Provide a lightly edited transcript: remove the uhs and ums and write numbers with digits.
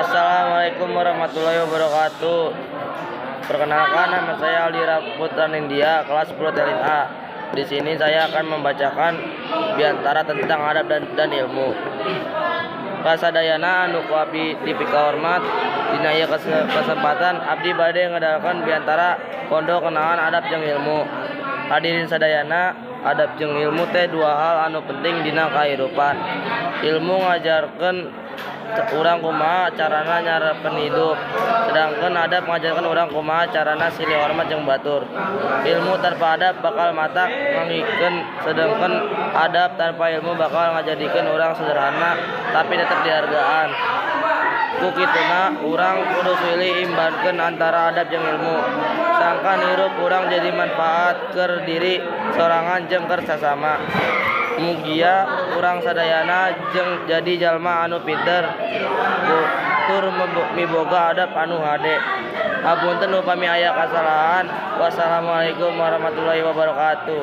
Assalamualaikum warahmatullahi wabarakatuh. Perkenalkan, nama saya Aldi Putra Nindya, kelas 10 Telin A. Di sini saya akan membacakan biantara tentang adab dan ilmu. Kasadayana anu ku abdi ti pika hormat, dina ieu kesempatan abdi bade ngedalakan biantara pondok kenaan adab jeung ilmu. Hadirin sadayana, adab jeung ilmu teh dua hal anu penting dina kahirupan. Ilmu ngajarkeun urang kumaha carana nyarepkeun hidup, sedangkan adab ngajarkeun urang kumaha carana silih hormat jeung batur. Ilmu tanpa adab bakal matak ngangikeun, sedangkan adab tanpa ilmu bakal ngajadikeun urang sederhana tapi tetep dihargaan. Ku kituna urang kudu pilih imbankeun antara adab jeung ilmu. Sangkan hirup urang jadi manfaat keur diri sorangan jeung keur sasama. Mugia urang sadayana jeung jadi jalma anu pinter, tur miboga adab anu hade. Hapunten upami aya kasalahan. Wassalamualaikum warahmatullahi wabarakatuh.